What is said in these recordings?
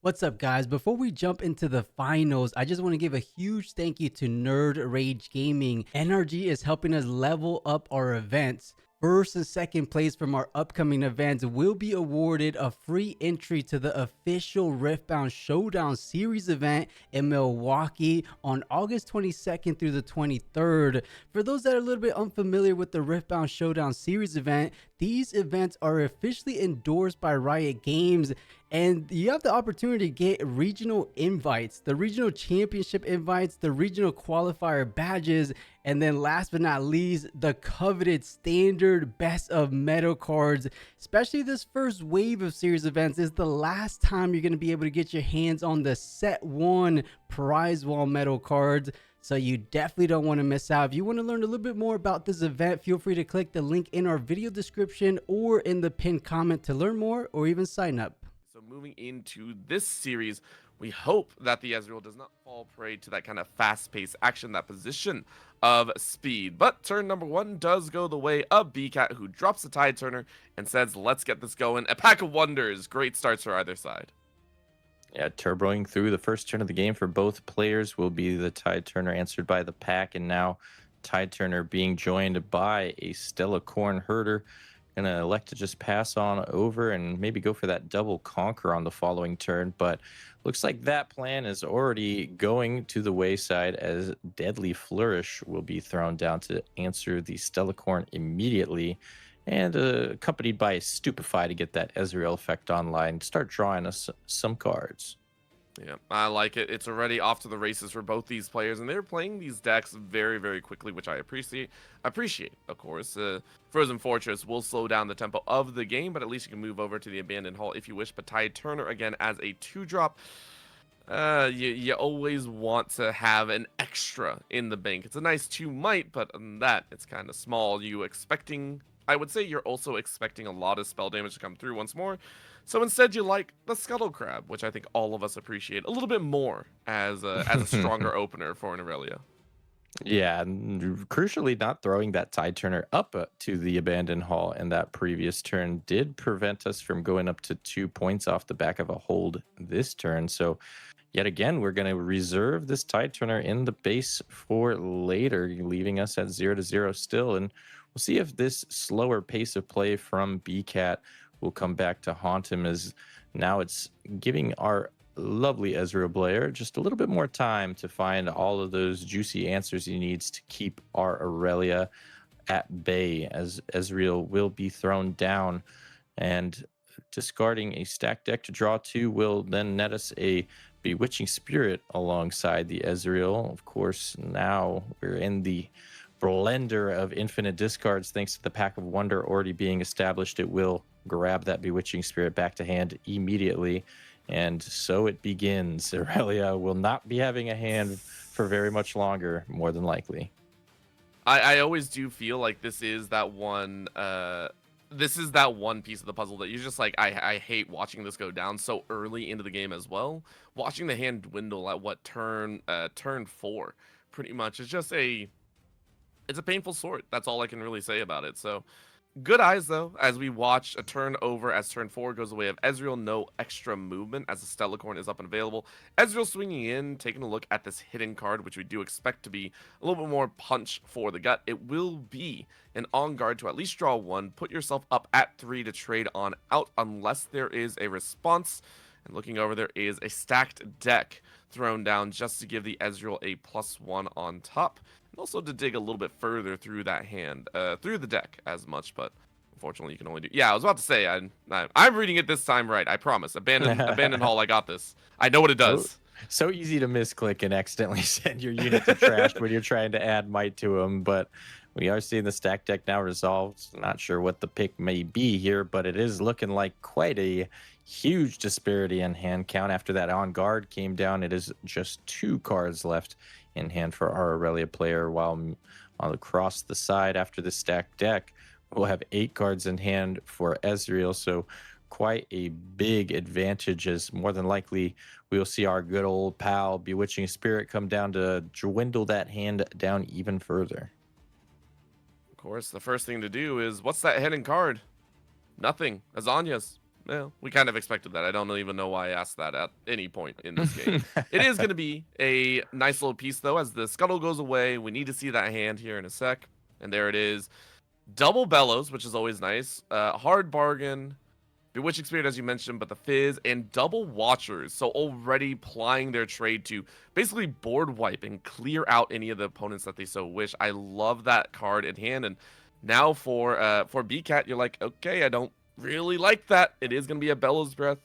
What's up, guys? Before we jump into the finals, I just want to give a huge thank you to Nerd Rage Gaming. NRG is helping us level up our events. First and second place from our upcoming events will be awarded a free entry to the official Riftbound Showdown Series event in Milwaukee on August 22nd through the 23rd. For those that are a little bit unfamiliar with the Riftbound Showdown Series event, these events are officially endorsed by Riot Games, and you have the opportunity to get regional invites, the regional championship invites, the regional qualifier badges, and then last but not least, the coveted standard best of metal cards. Especially this first wave of series events is the last time you're going to be able to get your hands on the set one prize wall metal cards. So you definitely don't want to miss out. If you want to learn a little bit more about this event, feel free to click the link in our video description or in the pinned comment to learn more or even sign up. So moving into this series, we hope that the Ezreal does not fall prey to that kind of fast-paced action, that position of speed. But turn number one does go the way of BCat, who drops the Tide Turner and says, let's get this going. A pack of wonders. Great starts for either side. Yeah, turboing through the first turn of the game for both players will be the Tide Turner answered by the pack, and now Tide Turner being joined by a Stella Corn Herder. Gonna elect to just pass on over and maybe go for that double conquer on the following turn, but looks like that plan is already going to the wayside as Deadly Flourish will be thrown down to answer the Stella Corn immediately, and accompanied by Stupefy to get that Ezreal effect online, start drawing us some cards. Yeah, I like it. It's already off to the races for both these players, and they're playing these decks very, very quickly, which I appreciate. Of course. Frozen Fortress will slow down the tempo of the game, but at least you can move over to the Abandoned Hall if you wish. But Tide Turner, again, as a 2-drop, you always want to have an extra in the bank. It's a nice 2 might, but on that, it's kind of small. I would say you're also expecting a lot of spell damage to come through once more. So instead, you like the Scuttle Crab, which I think all of us appreciate a little bit more as a stronger opener for an Irelia. Yeah, and crucially, not throwing that Tide Turner up to the Abandoned Hall in that previous turn did prevent us from going up to 2 points off the back of a hold this turn. So yet again, we're going to reserve this Tide Turner in the base for later, leaving us at 0-0 still. And we'll see if this slower pace of play from BCat will come back to haunt him, as now it's giving our lovely Ezreal player just a little bit more time to find all of those juicy answers he needs to keep our Irelia at bay, as Ezreal will be thrown down, and discarding a stacked deck to draw 2 will then net us a Bewitching Spirit alongside the Ezreal. Of course, now we're in the blender of infinite discards thanks to the Pack of Wonder already being established. It will grab that Bewitching Spirit back to hand immediately, and so it begins. Irelia will not be having a hand for very much longer, more than likely. I always do feel like this is that one piece of the puzzle that you're just like, I hate watching this go down so early into the game as well. Watching the hand dwindle at turn 4 pretty much is just it's a painful sort. That's all I can really say about it. So good eyes, though, as we watch a turn over as turn 4 goes away of Ezreal. No extra movement as the Stellacorn is up and available. Ezreal swinging in, taking a look at this hidden card, which we do expect to be a little bit more punch for the gut. It will be an on guard to at least draw 1. Put yourself up at 3 to trade on out unless there is a response. And looking over, there is a stacked deck thrown down just to give the Ezreal a +1 on top. Also to dig a little bit further through that hand, through the deck as much, but unfortunately you can only do. Yeah, I was about to say I'm reading it this time right. I promise. Abandoned Hall. I got this. I know what it does. So easy to misclick and accidentally send your unit to trash when you're trying to add might to them. But we are seeing the stack deck now resolved. Not sure what the pick may be here, but it is looking like quite a huge disparity in hand count. After that on guard came down, it is just 2 cards left in hand for our Irelia player, while across the side after the stacked deck we'll have 8 cards in hand for Ezreal. So quite a big advantage, as more than likely we'll see our good old pal Bewitching Spirit come down to dwindle that hand down even further. Of course, the first thing to do is, what's that hidden card? Nothing. Azanya's. well, we kind of expected that. I don't even know why I asked that at any point in this game. It is going to be a nice little piece, though, as the scuttle goes away. We need to see that hand here in a sec. And there it is. Double Bellows, which is always nice. Hard Bargain, Bewitching Spirit, as you mentioned, but the Fizz, and Double Watchers. So already plying their trade to basically board wipe and clear out any of the opponents that they so wish. I love that card in hand. And now for BCat, you're like, okay, I don't really like that. It is going to be a Bellows Breath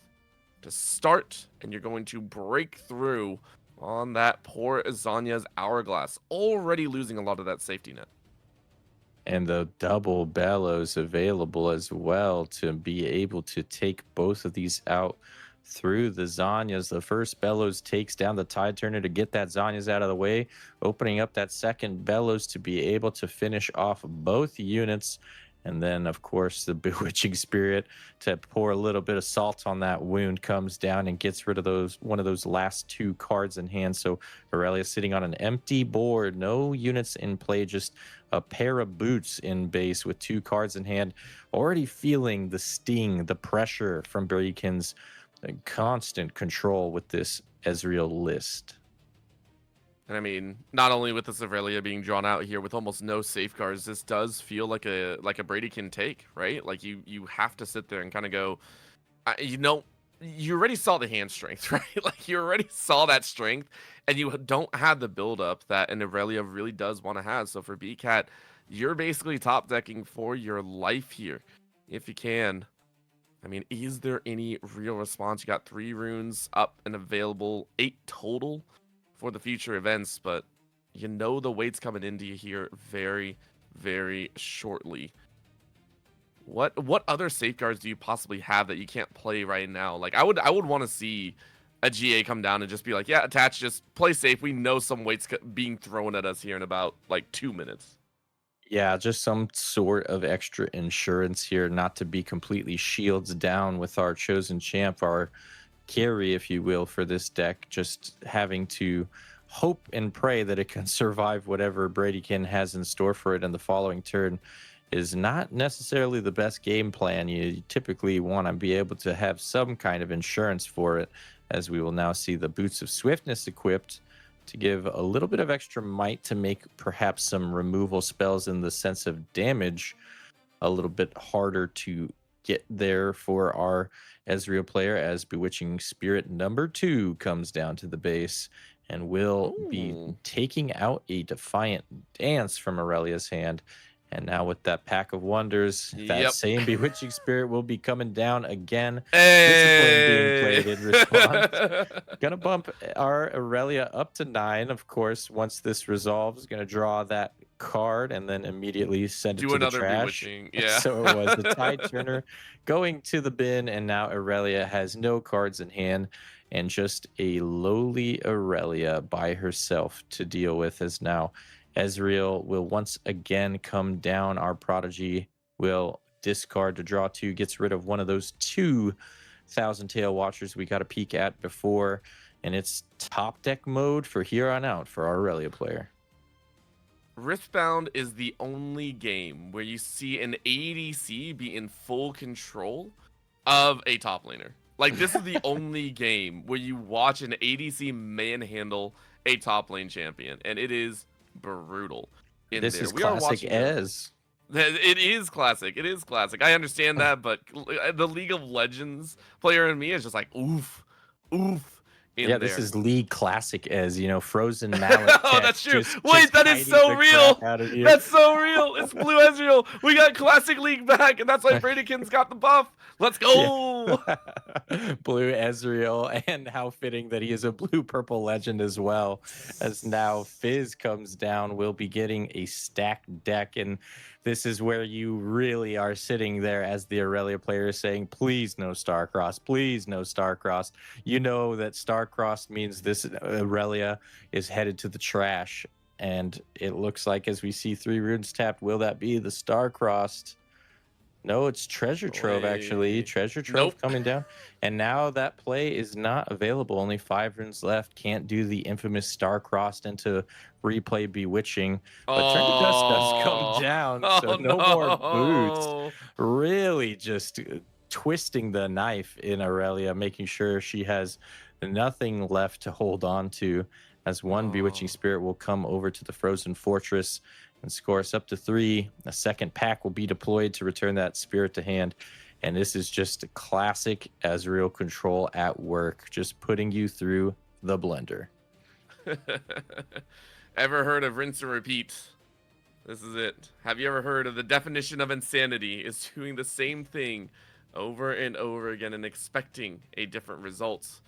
to start, and you're going to break through on that poor Zhonya's Hourglass, already losing a lot of that safety net. And the double bellows available as well to be able to take both of these out through the Zhonya's. The first bellows takes down the Tide Turner to get that Zhonya's out of the way, opening up that second bellows to be able to finish off both units. And then, of course, the Bewitching Spirit to pour a little bit of salt on that wound comes down and gets rid of one of those last two cards in hand. So Irelia sitting on an empty board, no units in play, just a pair of boots in base with two cards in hand, already feeling the sting, the pressure from Bradykin's constant control with this Ezreal list. And I mean, not only with this Irelia being drawn out here with almost no safeguards, this does feel like a Bradykin take, right? Like you have to sit there and kind of go, you already saw the hand strength, right? Like you already saw that strength, and you don't have the buildup that an Irelia really does want to have. So for BCat, you're basically top decking for your life here, if you can. I mean, is there any real response? You got 3 runes up and available, 8 total for the future events, but you know the weight's coming into you here very, very shortly. What other safeguards do you possibly have that you can't play right now? Like I would want to see a GA come down and just be like, yeah, attach, just play safe. We know some weight's being thrown at us here in about like 2 minutes. Yeah, just some sort of extra insurance here, not to be completely shields down with our chosen champ, our carry, if you will, for this deck, just having to hope and pray that it can survive whatever Bradykin has in store for it in the following turn is not necessarily the best game plan. You typically want to be able to have some kind of insurance for it, as we will now see the Boots of Swiftness equipped to give a little bit of extra might to make perhaps some removal spells in the sense of damage a little bit harder to get there for our Ezreal player, as Bewitching Spirit number 2 comes down to the base and will be taking out a Defiant Dance from Irelia's hand. And now with that Pack of Wonders, that same Bewitching Spirit will be coming down again. Hey! Discipline being played in response. Gonna bump our Irelia up to 9, of course, once this resolves. Gonna draw that card and then immediately send it to the trash. Bewitching. Yeah. So it was the Tide Turner going to the bin, and now Irelia has no cards in hand and just a lowly Irelia by herself to deal with, as now Ezreal will once again come down. Our Prodigy will discard to draw 2, gets rid of one of those 2 Thousand Tail Watchers we got a peek at before, and it's top deck mode for here on out for our Irelia player. Riftbound is the only game where you see an ADC be in full control of a top laner. Like, this is the only game where you watch an ADC manhandle a top lane champion, and it is brutal. This is classic Ez. It is classic. It is classic. I understand that, but the League of Legends player in me is just like, oof, oof. Yeah, this is League classic Ez, frozen mallet. Oh, that's true. Wait, that is so real. That's so real. It's Blue Ezreal. We got classic League back, and that's why Bradykin's got the buff. Let's go. Yeah. Blue Ezreal, and how fitting that he is a blue purple legend as well. As now Fizz comes down, we'll be getting a stacked deck, and this is where you really are sitting there as the Irelia player saying, please no Starcross, please no Starcross. You know that Starcross means this Irelia is headed to the trash, and it looks like, as we see 3 runes tapped, will that be the Starcrossed? No, it's Treasure Trove, actually. Treasure Trove coming down. And now that play is not available. Only 5 runes left. Can't do the infamous Star-Crossed into replay Bewitching. But Treasure Dust does come down. So no more boots. Really just twisting the knife in Irelia, making sure she has nothing left to hold on to, as one Bewitching Spirit will come over to the Frozen Fortress and score us up to 3. A second pack will be deployed to return that spirit to hand. And this is just a classic Ezreal control at work, just putting you through the blender. Ever heard of rinse and repeat? This is it. Have you ever heard of the definition of insanity is doing the same thing over and over again and expecting a different result?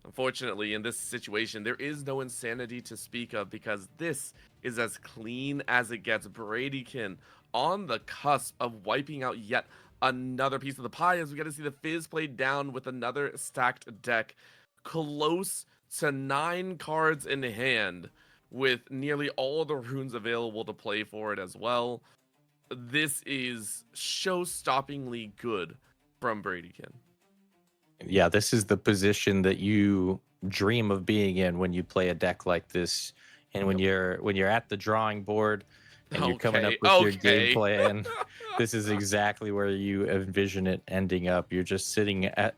Unfortunately, in this situation, there is no insanity to speak of because this is as clean as it gets. Bradykin on the cusp of wiping out yet another piece of the pie as we get to see the Fizz played down with another stacked deck. Close to 9 cards in hand with nearly all the runes available to play for it as well. This is show-stoppingly good from Bradykin. Yeah, this is the position that you dream of being in when you play a deck like this, and when you're at the drawing board and you're coming up with your game plan. This is exactly where you envision it ending up. You're just sitting at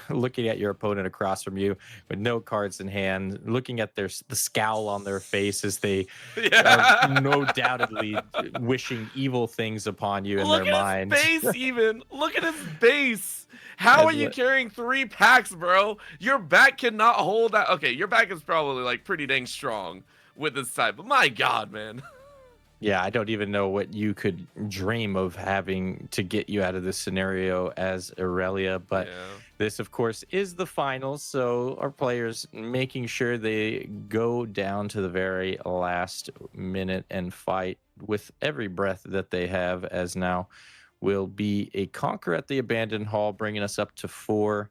looking at your opponent across from you with no cards in hand, looking at the scowl on their face as they are no doubtedly wishing evil things upon you in their mind. Look at his base even. Look at his base. How are you carrying 3 packs, bro? Your back cannot hold that. Okay, your back is probably like pretty dang strong with this side, but my God, man. Yeah, I don't even know what you could dream of having to get you out of this scenario as Irelia, but this, of course, is the finals, so our players making sure they go down to the very last minute and fight with every breath that they have, as now will be a conquer at the Abandoned Hall, bringing us up to 4.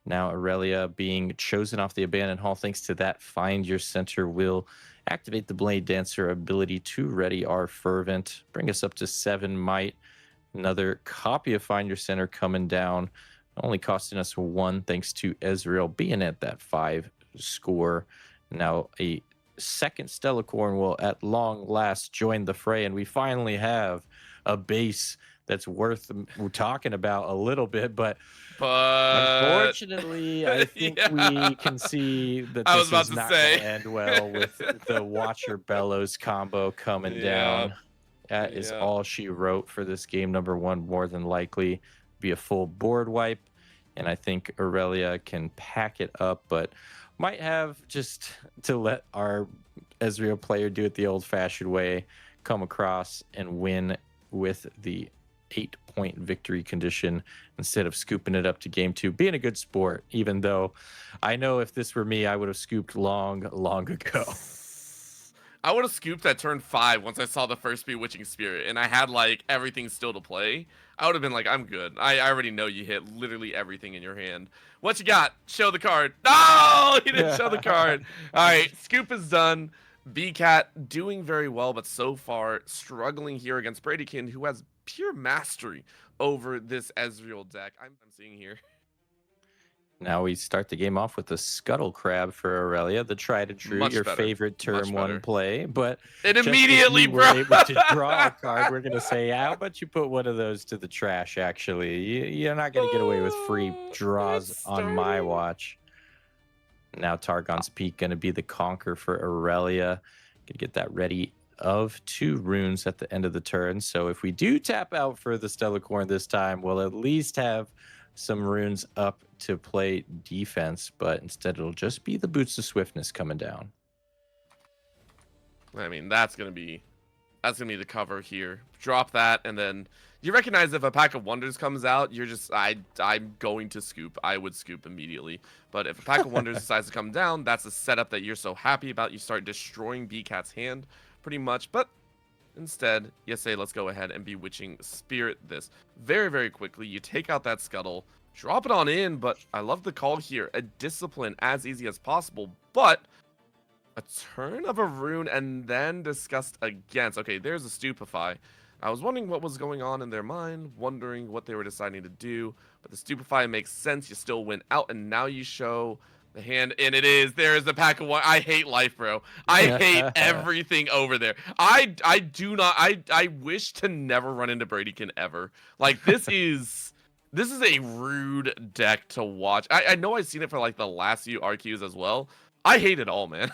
Now Irelia being chosen off the Abandoned Hall, thanks to that Find Your Center will activate the Blade Dancer ability to ready our Fervent, bring us up to 7 might. Another copy of Find Your Center coming down, only costing us 1 thanks to Ezreal being at that 5 score. Now a second Stellacorn will at long last join the fray, and we finally have a base that's worth talking about a little bit, but unfortunately, I think we can see that this is not going to end well with the Watcher Bellows combo coming down. That is all she wrote for this game number 1, more than likely be a full board wipe, and I think Irelia can pack it up, but might have just to let our Ezreal player do it the old-fashioned way, come across and win with the 8-point victory condition instead of scooping it up to game 2, being a good sport, even though I know if this were me, I would have scooped long ago. I would have scooped at turn 5 once I saw the first Bewitching Spirit and I had like everything still to play. I would have been like, I'm good. I already know you hit literally everything in your hand. What you got? Show the card. No, he didn't show the card. All right, scoop is done. BCat doing very well, but so far struggling here against Bradykin, who has pure mastery over this Ezreal deck. I'm seeing here. Now we start the game off with the Scuttle Crab for Irelia, the tried and true, your favorite turn 1 play. But it immediately we're able to draw a card. We're going to say, how about you put one of those to the trash, actually? You're not going to get away with free draws on my watch. Now Targon's Peak going to be the conquer for Irelia. Going to get that ready of 2 runes at the end of the turn. So if we do tap out for the Stellacorn this time, we'll at least have some runes up to play defense, but instead it'll just be the Boots of Swiftness coming down. I mean, that's gonna be the cover here. Drop that, and then you recognize if a Pack of Wonders comes out, you're just I'm going to scoop. I would scoop immediately. But if a Pack of Wonders decides to come down, that's a setup that you're so happy about. You start destroying BCat's hand pretty much, but instead you say, let's go ahead and Bewitching Spirit this very, very quickly. You take out that Scuttle, drop it on in, but I love the call here. A Discipline as easy as possible, but a turn of a rune and then disgust against. Okay, there's a Stupefy. I was wondering what was going on in their mind, wondering what they were deciding to do, but the Stupefy makes sense. You still went out, and now you show the hand, and there is the Pack of One. I hate life, bro. I hate everything over there. I wish to never run into Bradykin ever. Like, this is This is a rude deck to watch. I know I've seen it for like the last few RQs as well. I hate it all, man.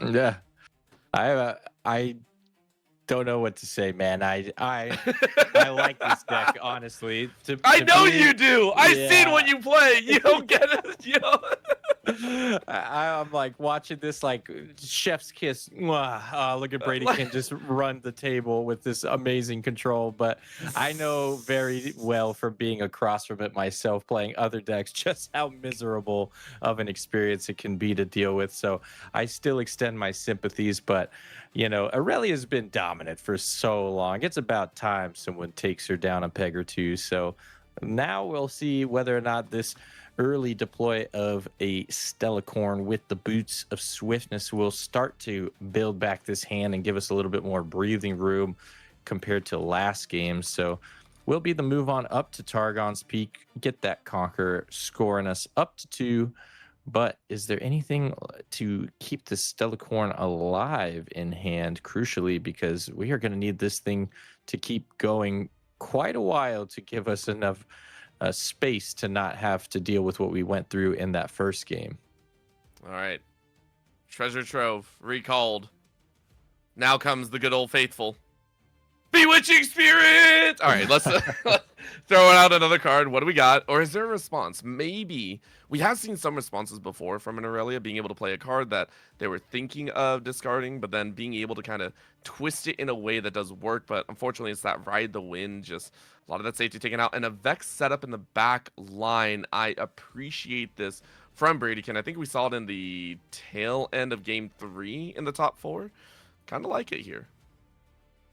Yeah, I don't know what to say, man. I like this deck, honestly. I To know be, you do. I've seen yeah. when you play. You don't get it. You know? I'm like watching this like chef's kiss. Mwah. Look at Bradykin just run the table with this amazing control. But I know very well from being across from it myself, playing other decks, just how miserable of an experience it can be to deal with. So I still extend my sympathies. But you know, Irelia has been dominant for so long. It's about time someone takes her down a peg or two. So now we'll see whether or not this early deploy of a Stellacorn with the boots of swiftness will start to build back this hand and give us a little bit more breathing room compared to last game. So will be the move on up to Targon's Peak, get that Conqueror, scoring us up to 2. But is there anything to keep the Stellacorn alive in hand, crucially, because we are going to need this thing to keep going quite a while to give us enough space to not have to deal with what we went through in that first game. All right. Treasure Trove recalled. Now comes the good old faithful. Bewitching Spirit! All right, let's throw out another card. What do we got? Or is there a response? Maybe. We have seen some responses before from an Irelia being able to play a card that they were thinking of discarding, but then being able to kind of twist it in a way that does work. But unfortunately, it's that ride the wind, just a lot of that safety taken out. And a Vex setup in the back line. I appreciate this from Bradykin. I think we saw it in the tail end of game 3 in the top 4. Kind of like it here.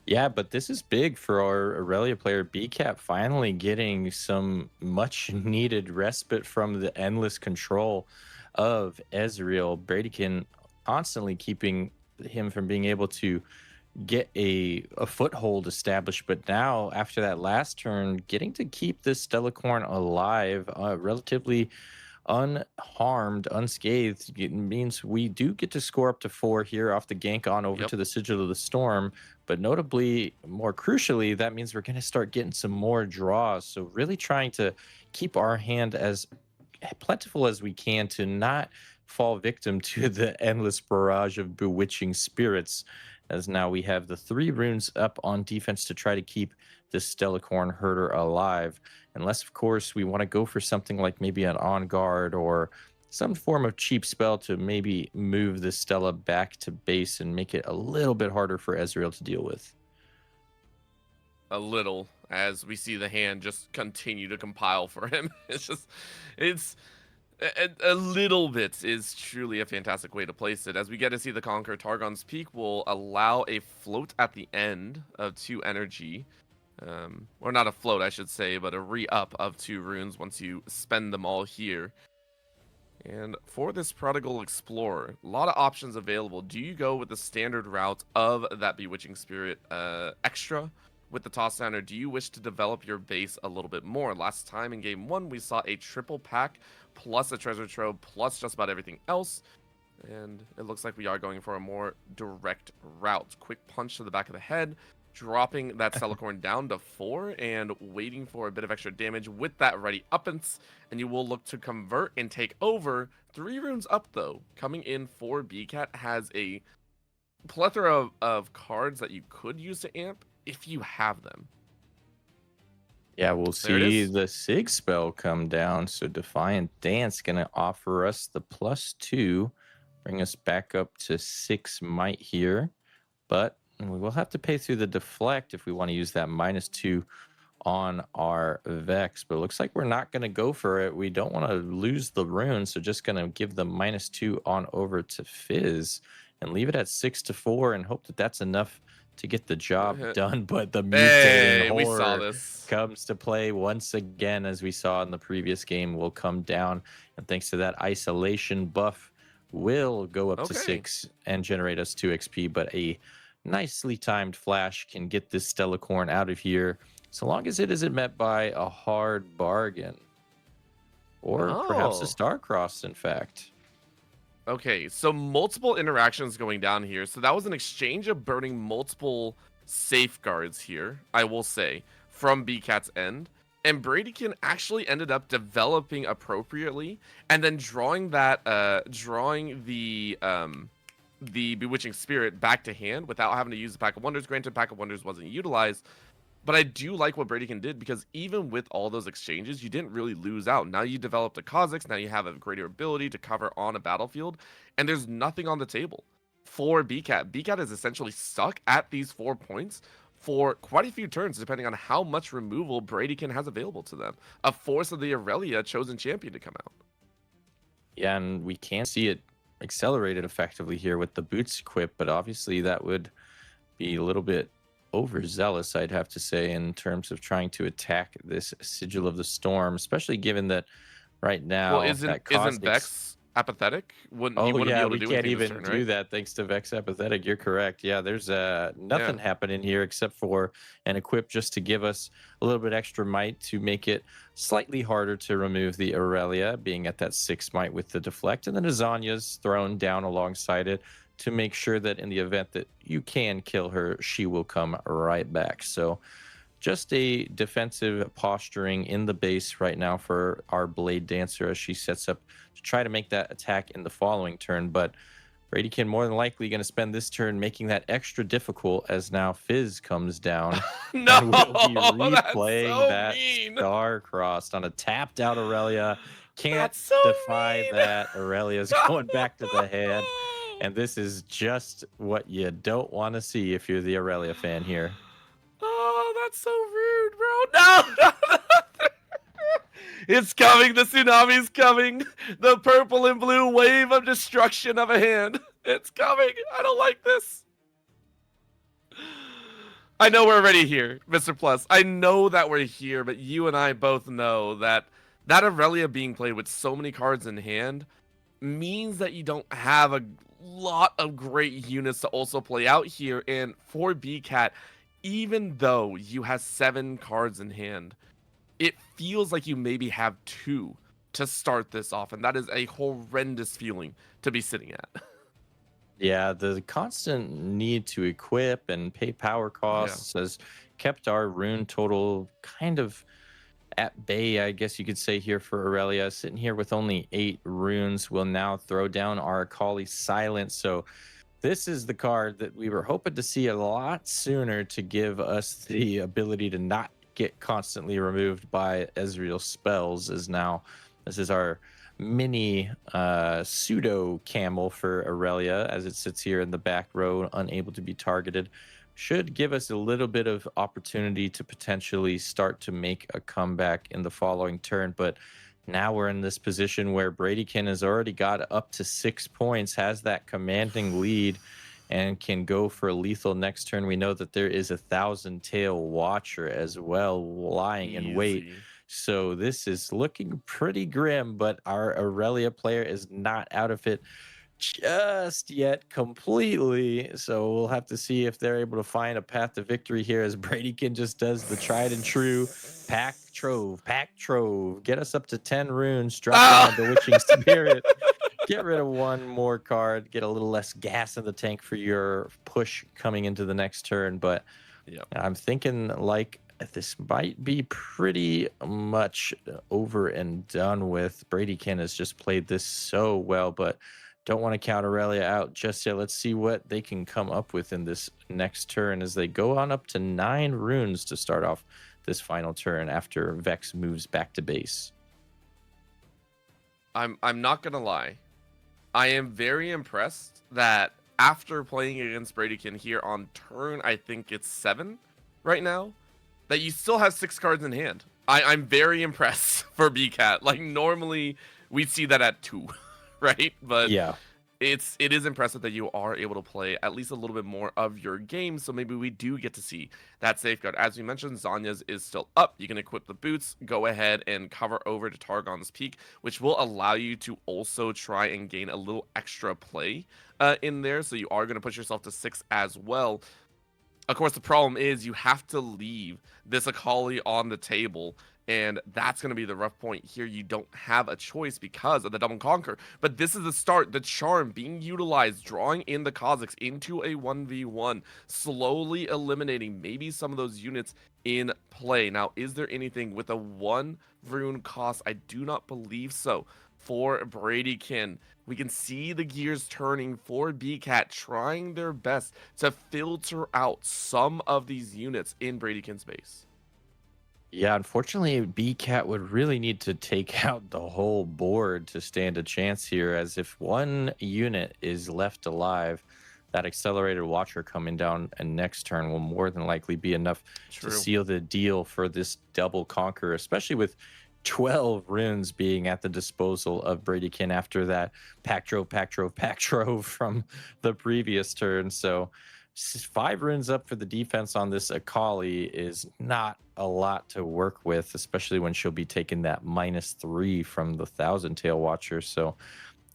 Yeah, but this is big for our Irelia player BCat finally getting some much needed respite from the endless control of Ezreal. Bradykin constantly keeping him from being able to get a foothold established, but now after that last turn, getting to keep this Stellacorn alive relatively unharmed, unscathed, it means we do get to score up to 4 here off the gank on over to the Sigil of the Storm. But notably, more crucially, that means we're going to start getting some more draws. So really trying to keep our hand as plentiful as we can to not fall victim to the endless barrage of bewitching spirits, as now we have the 3 runes up on defense to try to keep this Stellacorn herder alive. Unless, of course, we want to go for something like maybe an On Guard or some form of cheap spell to maybe move the Stella back to base and make it a little bit harder for Ezreal to deal with. A little, as we see the hand just continue to compile for him. It's a little bit is truly a fantastic way to place it. As we get to see the Conquer, Targon's Peak will allow a float at the end of 2 energy. Or not a float, I should say, but a re-up of 2 runes once you spend them all here. And for this Prodigal Explorer, a lot of options available. Do you go with the standard route of that Bewitching Spirit extra with the toss down, or do you wish to develop your base a little bit more? Last time in game 1, we saw a triple pack plus a treasure trove plus just about everything else. And it looks like we are going for a more direct route. Quick punch to the back of the head, dropping that Stellacorn down to 4 and waiting for a bit of extra damage with that ready uppance. And you will look to convert and take over. 3 runes up, though. Coming in for BCat has a plethora of cards that you could use to amp if you have them. Yeah, we'll see the Sig spell come down. So Defiant Dance going to offer us the +2, bring us back up to 6 might here. But we will have to pay through the deflect if we want to use that -2 on our Vex. But it looks like we're not going to go for it. We don't want to lose the rune, so just going to give the -2 on over to Fizz and leave it at 6-4 and hope that that's enough to get the job done. But the mutating horror comes to play once again, as we saw in the previous game, will come down. And thanks to that isolation buff, will go up to 6 and generate us 2 XP. But a nicely timed flash can get this Stellacorn out of here, so long as it isn't met by a hard bargain. Or perhaps a Starcross, in fact. Okay, so multiple interactions going down here. So that was an exchange of burning multiple safeguards here, I will say, from BCat's end. And Bradykin actually ended up developing appropriately, and then drawing the Bewitching Spirit back to hand without having to use the Pack of Wonders. Granted, Pack of Wonders wasn't utilized, but I do like what Bradykin did, because even with all those exchanges, you didn't really lose out. Now you developed a Kha'Zix, now you have a greater ability to cover on a battlefield, and there's nothing on the table for BCat. BCat is essentially stuck at these 4 points for quite a few turns, depending on how much removal Bradykin has available to them. A force of the Irelia chosen champion to come out. Yeah, and we can see it accelerated effectively here with the boots equip, but obviously that would be a little bit overzealous, I'd have to say, in terms of trying to attack this Sigil of the Storm, especially given that right now Well, that isn't Vex apathetic? He Oh wouldn't be yeah, able to we do can't anything this even turn, do right? that thanks to Vex Apathetic. You're correct. Yeah, there's nothing happening here except for an equip just to give us a little bit extra might to make it slightly harder to remove the Irelia, being at that 6 might with the deflect, and then Azanya's thrown down alongside it to make sure that in the event that you can kill her, she will come right back. So just a defensive posturing in the base right now for our Blade Dancer as she sets up to try to make that attack in the following turn. But Bradykin more than likely going to spend this turn making that extra difficult as now Fizz comes down. No, and we'll be that's replaying so that mean. star-crossed on a tapped out Irelia. Can't That's so defy mean. that. Aurelia's going back to the hand. And this is just what you don't want to see if you're the Irelia fan here. Oh, that's so rude, bro. No. It's coming. The tsunami's coming. The purple and blue wave of destruction of a hand. It's coming. I don't like this. I know we're already here, Mr. Plus. I know that we're here, but you and I both know that Irelia being played with so many cards in hand means that you don't have a lot of great units to also play out here. And for BCat, even though you have 7 cards in hand, it feels like you maybe have 2 to start this off, and that is a horrendous feeling to be sitting at. Yeah, the constant need to equip and pay power costs has kept our rune total kind of at bay, I guess you could say, here for Irelia. Sitting here with only 8 runes, will now throw down our Akali Silence. So this is the card that we were hoping to see a lot sooner to give us the ability to not get constantly removed by Ezreal spells. As now this is our mini pseudo camel for Irelia as it sits here in the back row, unable to be targeted. Should give us a little bit of opportunity to potentially start to make a comeback in the following turn. But now we're in this position where Bradykin has already got up to 6 points, has that commanding lead, and can go for a lethal next turn. We know that there is a 1,000-tail Watcher as well lying in wait. So this is looking pretty grim, but our Irelia player is not out of it just yet completely. So we'll have to see if they're able to find a path to victory here as Bradykin just does the tried and true pack trove, get us up to 10 runes, drop down Bewitching Spirit, get rid of 1 more card, get a little less gas in the tank for your push coming into the next turn. But I'm thinking like this might be pretty much over and done with. Bradykin has just played this so well, but don't want to count Irelia out just yet. Let's see what they can come up with in this next turn as they go on up to 9 runes to start off this final turn after Vex moves back to base. I'm not gonna lie. I am very impressed that after playing against Bradykin here on turn, I think it's 7 right now, that you still have 6 cards in hand. I'm very impressed for BCat. Like, normally we see that at 2, right? But yeah, it is impressive that you are able to play at least a little bit more of your game, so maybe we do get to see that safeguard. As we mentioned, Zanya's is still up. You can equip the boots, go ahead and cover over to Targon's Peak, which will allow you to also try and gain a little extra play in there, so you are going to push yourself to 6 as well. Of course, the problem is you have to leave this Akali on the table, And that's going to be the rough point here. You don't have a choice because of the double conquer. But this is the start. The charm being utilized, drawing in the Kazakhs into a 1v1, slowly eliminating maybe some of those units in play. Now, is there anything with a 1 rune cost? I do not believe so. For Bradykin, we can see the gears turning for BCat, trying their best to filter out some of these units in Bradykin's base. Yeah, unfortunately, BCat would really need to take out the whole board to stand a chance here, as if one unit is left alive, that accelerated watcher coming down and next turn will more than likely be enough to seal the deal for this double conquer, especially with 12 runes being at the disposal of Bradykin after that pack drove from the previous turn. So 5 runes up for the defense on this Akali is not a lot to work with, especially when she'll be taking that -3 from the Thousand Tail Watcher. So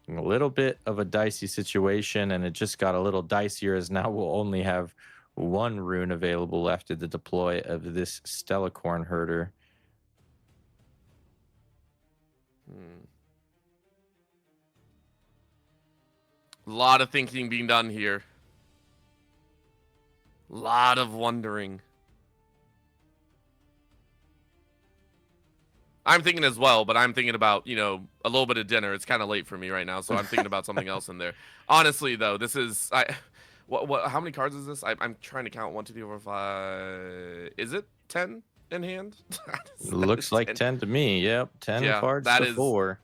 a little bit of a dicey situation, and it just got a little dicier as now we'll only have 1 rune available left at the deploy of this Stellacorn herder. A lot of thinking being done here. A lot of wondering. I'm thinking as well, but I'm thinking about, you know, a little bit of dinner. It's kind of late for me right now, so I'm thinking about something else in there. Honestly, though, this is how many cards is this? I'm trying to count 1, 2, 3, 4, 5. Is it 10 in hand? Looks like 10 to me. Yep, 10 cards to 4.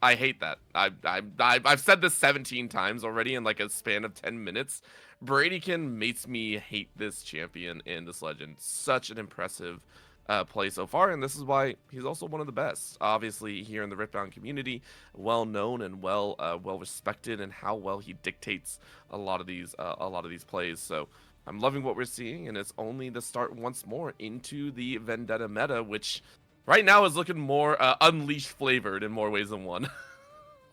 I hate that. I've said this 17 times already in like a span of 10 minutes. Bradykin makes me hate this champion and this legend. Such an impressive play so far, and this is why he's also one of the best. Obviously, here in the Riftbound community, well known and well respected, and how well he dictates a lot of these plays. So I'm loving what we're seeing, and it's only the start once more into the Vendetta meta, which right now is looking more Unleashed flavored in more ways than one.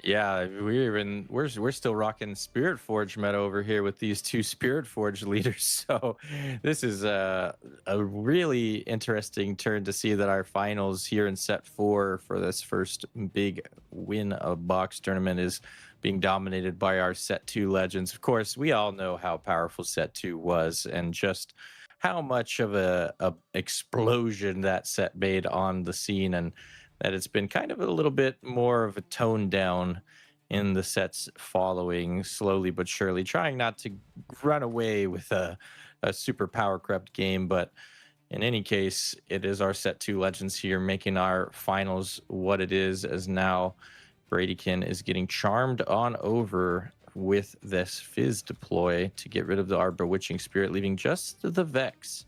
Yeah, we're still rocking Spirit Forge meta over here with these 2 Spirit Forge leaders. So this is a really interesting turn to see that our finals here in set 4 for this first big win of box tournament is being dominated by our set 2 legends. Of course, we all know how powerful set 2 was and just how much of a explosion that set made on the scene, and that it's been kind of a little bit more of a tone down in the sets following, slowly but surely, trying not to run away with a super power crept game. But in any case, it is our set 2 legends here making our finals what it is, as now Bradykin is getting charmed on over with this Fizz deploy to get rid of our Bewitching Spirit, leaving just the Vex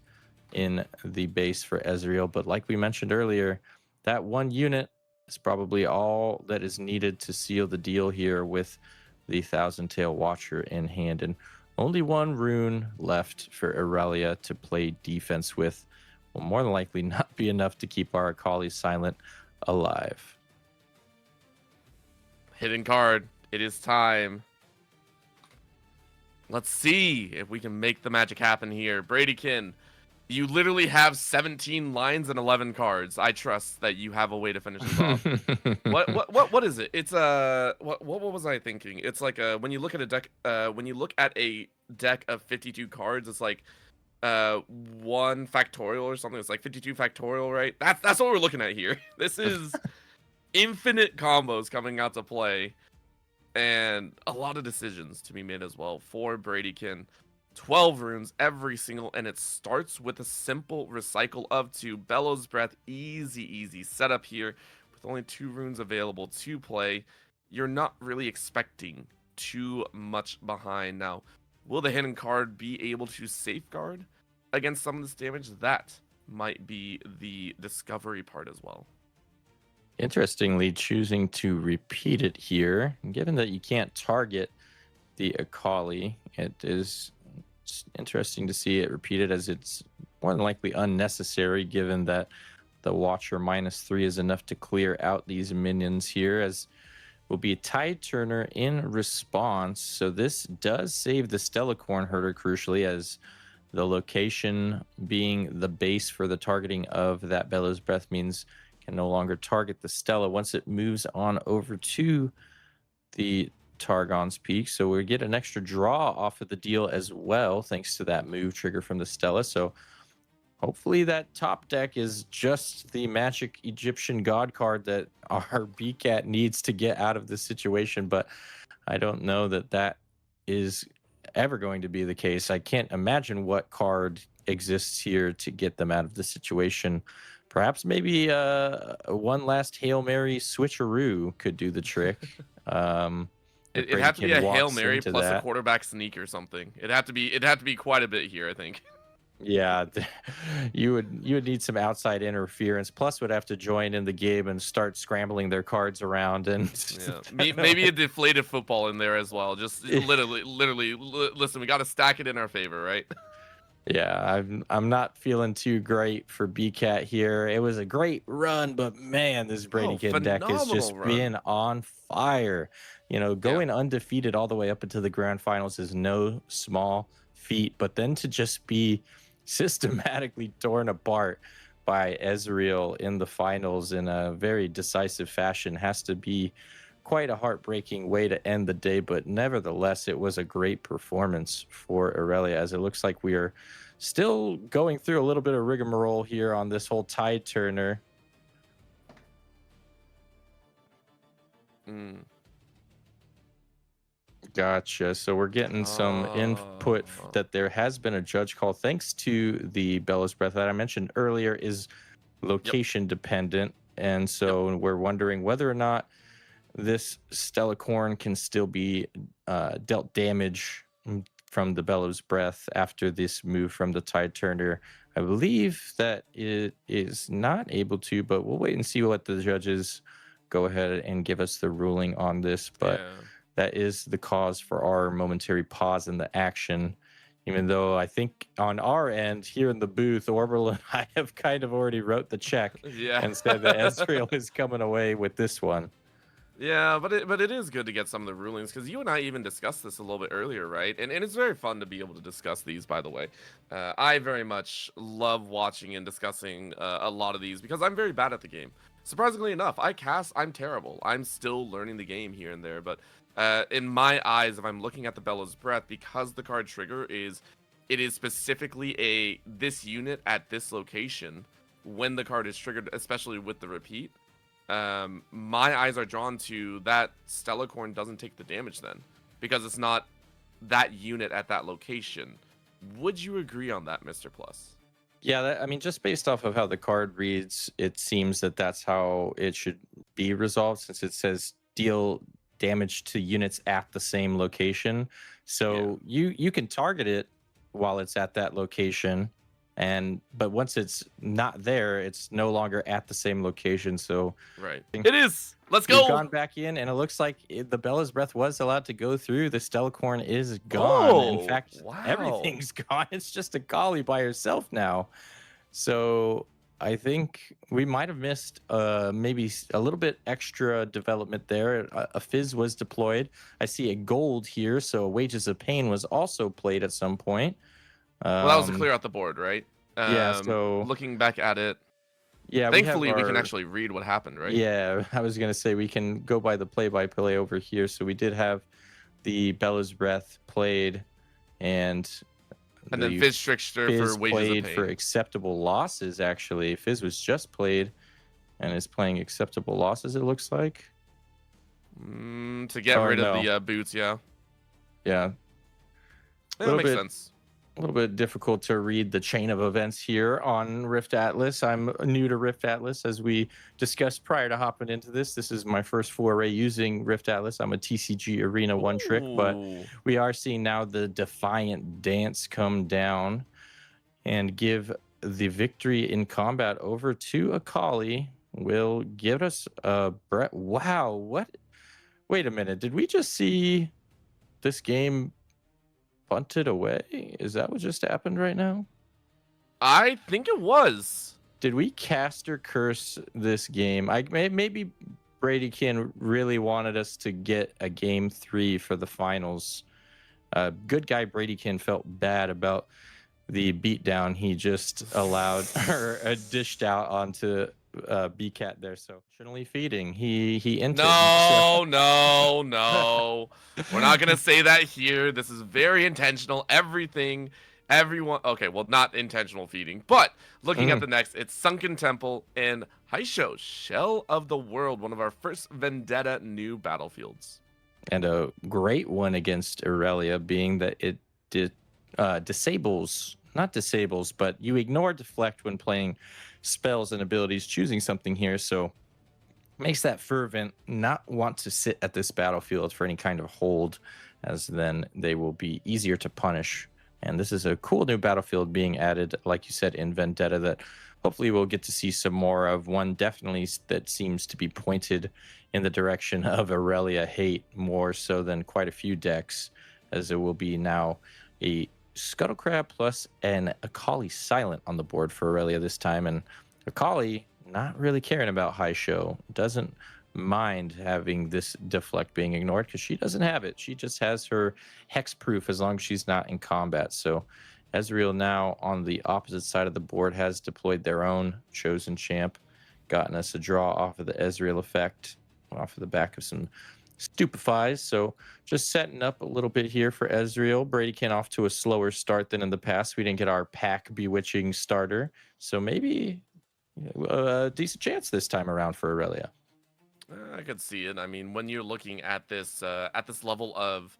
in the base for Ezreal. But like we mentioned earlier, that 1 unit is probably all that is needed to seal the deal here with the Thousand Tail Watcher in hand. And only 1 rune left for Irelia to play defense with. Will more than likely not be enough to keep our Akali Silent alive. Hidden card. It is time. Let's see if we can make the magic happen here. Bradykin, you literally have 17 lines and 11 cards. I trust that you have a way to finish this off. What is it? It's what was I thinking? It's like when you look at a deck of 52 cards, it's like 1 factorial or something. It's like 52 factorial, right? That's what we're looking at here. This is infinite combos coming out to play, and a lot of decisions to be made as well for Bradykin. 12 runes every single, and it starts with a simple recycle of 2. Bellows Breath, easy setup here with only 2 runes available to play. You're not really expecting too much behind. Now, will the hidden card be able to safeguard against some of this damage? That might be the discovery part as well. Interestingly, choosing to repeat it here, given that you can't target the Akali, it is interesting to see it repeated, as it's more than likely unnecessary, given that the Watcher -3 is enough to clear out these minions here, as will be a Tide Turner in response. So this does save the Stellacorn herder, crucially, as the location being the base for the targeting of that Bellows Breath means can no longer target the Stella once it moves on over to the Targon's Peak. So we get an extra draw off of the deal as well, thanks to that move trigger from the Stella. So hopefully that top deck is just the magic Egyptian god card that our BCat needs to get out of this situation. But I don't know that that is ever going to be the case. I can't imagine what card exists here to get them out of the situation. Perhaps maybe one last Hail Mary switcheroo could do the trick. It'd have to be a Hail Mary plus that. a quarterback sneak or something. It'd have to be quite a bit here, I think. Yeah, you would need some outside interference. Plus, would have to join in the game and start scrambling their cards around, and maybe a deflated football in there as well. Just literally, listen, we got to stack it in our favor, right? Yeah, I'm not feeling too great for BCat here. It was a great run, but man, this Bradykin deck has just been on fire. You know, going undefeated all the way up into the grand finals is no small feat, but then to just be systematically torn apart by Ezreal in the finals in a very decisive fashion has to be quite a heartbreaking way to end the day. But nevertheless, it was a great performance for Irelia, as it looks like we are still going through a little bit of rigmarole here on this whole tide turner. Gotcha. So we're getting some input that there has been a judge call, thanks to the Bella's Breath that I mentioned earlier, is location dependent. And so we're wondering whether or not this Stellacorn can still be dealt damage from the Bellows Breath after this move from the Tide Turner. I believe that it is not able to, but we'll wait and see what the judges go ahead and give us the ruling on this. But that is the cause for our momentary pause in the action. Even though I think on our end here in the booth, Orbital and I have kind of already wrote the check and said that Ezreal is coming away with this one. Yeah, but it is good to get some of the rulings, because you and I even discussed this a little bit earlier, right? And it's very fun to be able to discuss these, by the way. I very much love watching and discussing a lot of these, because I'm very bad at the game. Surprisingly enough, I'm terrible. I'm still learning the game here and there, but in my eyes, if I'm looking at the Bella's Breath, because the card trigger is specifically this unit at this location, when the card is triggered, especially with the repeat, my eyes are drawn to that Stellacorn doesn't take the damage then, because it's not that unit at that location. Would you agree on that, Mr. Plus? Yeah, I mean, just based off of how the card reads, it seems that that's how it should be resolved, since it says deal damage to units at the same location. So you can target it while it's at that location, but once it's not there, it's no longer at the same location. So it is. Let's go. We've gone back in, and it looks like the Bella's Breath was allowed to go through. The Stellacorn is gone. In fact, everything's gone. It's just a Kali by herself now. So I think we might have missed maybe a little bit extra development there. A Fizz was deployed. I see a gold here, so Wages of Pain was also played at some point. Well, that was to clear out the board, right? So looking back at it, thankfully we can actually read what happened, right? Yeah, I was gonna say we can go by the play-by-play over here. So we did have the Bella's Breath played, and then Fizz Trickster for Wages played of Pain. for acceptable losses. Actually, Fizz was just played and is playing acceptable losses, it looks like. To get rid of the boots, yeah. That makes sense. A little bit difficult to read the chain of events here on Rift Atlas. I'm new to Rift Atlas, as we discussed prior to hopping into this. This is my first foray using Rift Atlas. I'm a TCG Arena one trick, but we are seeing now the Defiant Dance come down and give the victory in combat over to Akali. Will give us a Brett. Wow, what? Wait a minute. Did we just see this game punted away? Is that what just happened right now? I think it was. Did we caster curse this game? Maybe Bradykin really wanted us to get a game 3 for the finals. Good guy Bradykin felt bad about the beatdown he just allowed or dished out onto BCat there. So shouldn't feeding. He entered. No, no, no. We're not gonna say that here. This is very intentional. Everyone. Okay, well, not intentional feeding, but looking at the next, it's Sunken Temple and Haisho, Shell of the World, one of our first Vendetta new battlefields. And a great one against Irelia, being that it disables, not disables, but you ignore deflect when playing spells and abilities, choosing something here. So makes that Fervent not want to sit at this battlefield for any kind of hold, as then they will be easier to punish. And this is a cool new battlefield being added, like you said, in Vendetta, that hopefully we'll get to see some more of. One definitely that seems to be pointed in the direction of Irelia hate more so than quite a few decks, as it will be now a Scuttle Crab plus an Akali Silent on the board for Irelia this time. And Akali not really caring about High Show, doesn't mind having this deflect being ignored because she doesn't have it. She just has her hexproof as long as she's not in combat. So Ezreal now on the opposite side of the board has deployed their own chosen champ, gotten us a draw off of the Ezreal effect, off of the back of some stupefies. So just setting up a little bit here for Ezreal. Bradykin off to a slower start than in the past. We didn't get our pack bewitching starter, so maybe a decent chance this time around for Irelia. I could see it. I mean, when you're looking at this level of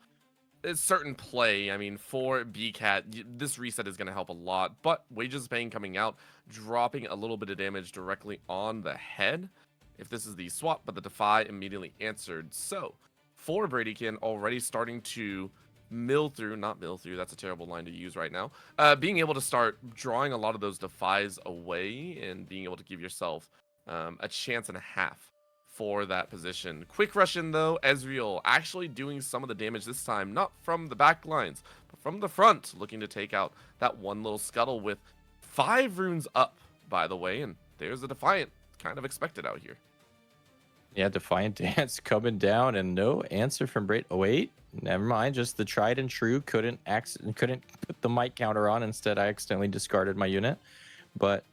a certain play, I mean, for BCat, this reset is going to help a lot. But Wages Pain coming out, dropping a little bit of damage directly on the head. If this is the swap, but the Defy immediately answered. So, for Bradykin, already starting to not mill through, that's a terrible line to use right now. Being able to start drawing a lot of those Defies away and being able to give yourself a chance and a half for that position. Quick rush in though, Ezreal actually doing some of the damage this time, not from the back lines, but from the front, looking to take out that one little scuttle with 5 runes up, by the way, and there's a Defiant kind of expected out here. Yeah, Defiant Dance coming down and no answer from Braid. Oh, wait, never mind. Just the tried and true. Couldn't put the might counter on. Instead, I accidentally discarded my unit. But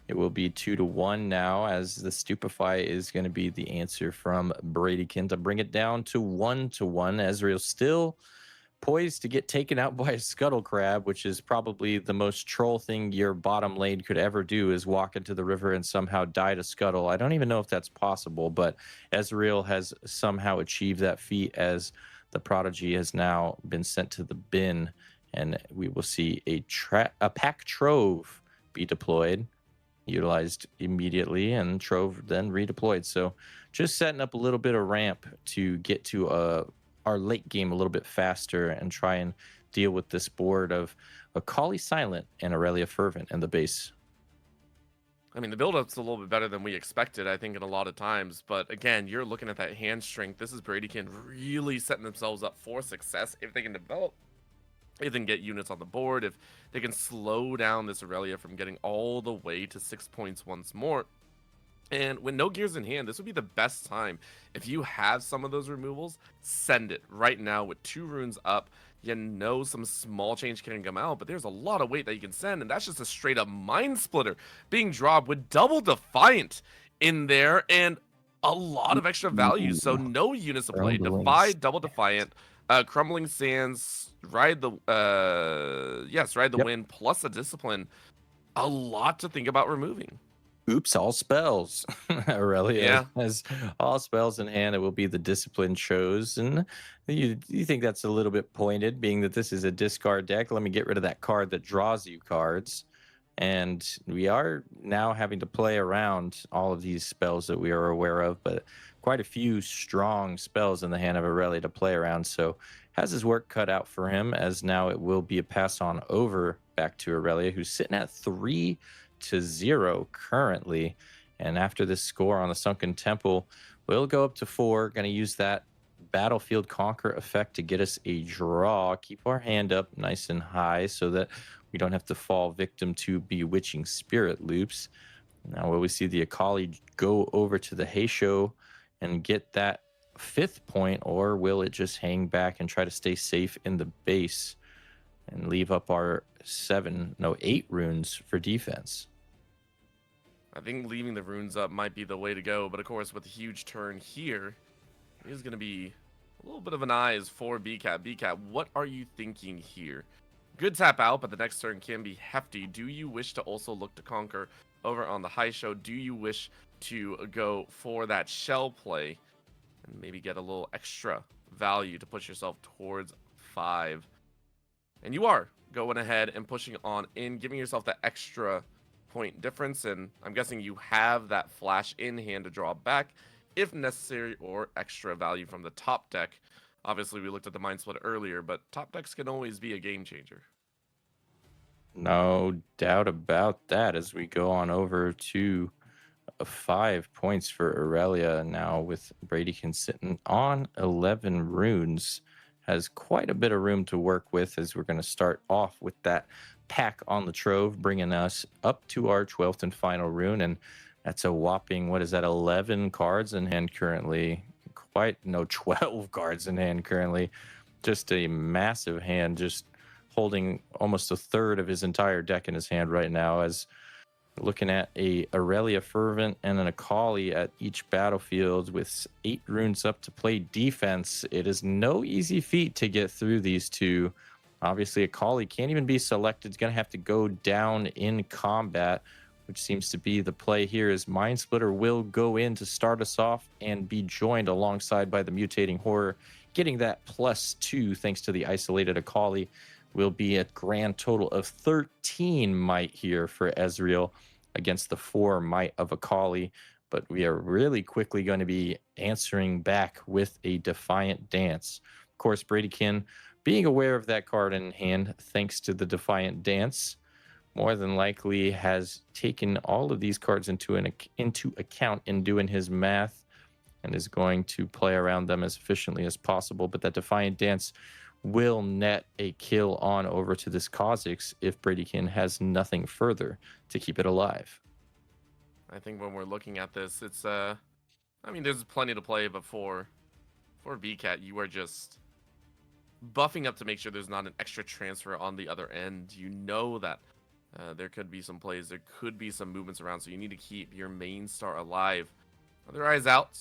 it will be 2-1 now, as the Stupefy is going to be the answer from Bradykin to bring it down to 1-1. Ezreal still poised to get taken out by a Scuttle Crab, which is probably the most troll thing your bottom lane could ever do, is walk into the river and somehow die to Scuttle. I don't even know if that's possible, but Ezreal has somehow achieved that feat, as the Prodigy has now been sent to the bin, and we will see a pack Trove be deployed, utilized immediately, and Trove then redeployed. So just setting up a little bit of ramp to get to our late game a little bit faster and try and deal with this board of Akali Silent and Irelia Fervent in the base. I mean, the build-up's a little bit better than we expected, I think, in a lot of times. But again, you're looking at that hand strength. This is Bradykin really setting themselves up for success if they can develop, if they can get units on the board, if they can slow down this Irelia from getting all the way to 6 points once more. And with no gears in hand, this would be the best time. If you have some of those removals, send it right now with 2 runes up. You know some small change can come out, but there's a lot of weight that you can send, and that's just a straight up Mind Splitter being dropped with double Defiant in there and a lot of extra value. So no units to play. Defy, double Defiant, Crumbling Sands, ride the wind, plus a Discipline. A lot to think about removing. Oops, all spells. Irelia has all spells in hand. It will be the Discipline chosen. You think that's a little bit pointed, being that this is a discard deck. Let me get rid of that card that draws you cards. And we are now having to play around all of these spells that we are aware of, but quite a few strong spells in the hand of Irelia to play around. So has his work cut out for him, as now it will be a pass on over back to Irelia, who's sitting at 3-0 currently. And after this score on the Sunken Temple, we'll go up to 4. Going to use that Battlefield Conquer effect to get us a draw. Keep our hand up nice and high so that we don't have to fall victim to Bewitching Spirit loops. Now will we see the Akali go over to the Haisho and get that 5th point, or will it just hang back and try to stay safe in the base and leave up our 8 runes for defense? I think leaving the runes up might be the way to go, but of course with a huge turn here, it is going to be a little bit of an eyes for BCat. BCat, what are you thinking here? Good tap out, but the next turn can be hefty. Do you wish to also look to conquer over on the high show? Do you wish to go for that shell play and maybe get a little extra value to push yourself towards 5? And you are going ahead and pushing on in, giving yourself that extra point difference, and I'm guessing you have that flash in hand to draw back if necessary, or extra value from the top deck. Obviously, we looked at the Mind Split earlier, but top decks can always be a game changer. No doubt about that as we go on over to 5 points for Irelia now, with Bradykin sitting on 11 runes. Has quite a bit of room to work with, as we're going to start off with that pack on the Trove, bringing us up to our 12th and final rune. And that's a whopping, what is that, 11 cards in hand currently? 12 cards in hand currently. Just a massive hand, just holding almost a third of his entire deck in his hand right now, as looking at a Irelia Fervent and an Akali at each battlefield with 8 runes up to play defense. It is no easy feat to get through these two. Obviously, Akali can't even be selected. It's going to have to go down in combat, which seems to be the play here, as Mind Splitter will go in to start us off and be joined alongside by the Mutating Horror, getting that +2 thanks to the isolated Akali. Will be a grand total of 13 might here for Ezreal against the 4 might of Akali. But we are really quickly going to be answering back with a Defiant Dance. Of course, Bradykin, being aware of that card in hand, thanks to the Defiant Dance, more than likely has taken all of these cards into account in doing his math, and is going to play around them as efficiently as possible. But that Defiant Dance will net a kill on over to this Kha'Zix if Bradykin has nothing further to keep it alive. I think when we're looking at this, it's I mean, there's plenty to play, but for BCat, you are just buffing up to make sure there's not an extra transfer on the other end. You know that there could be some plays, there could be some movements around, so you need to keep your main star alive. Other eyes out,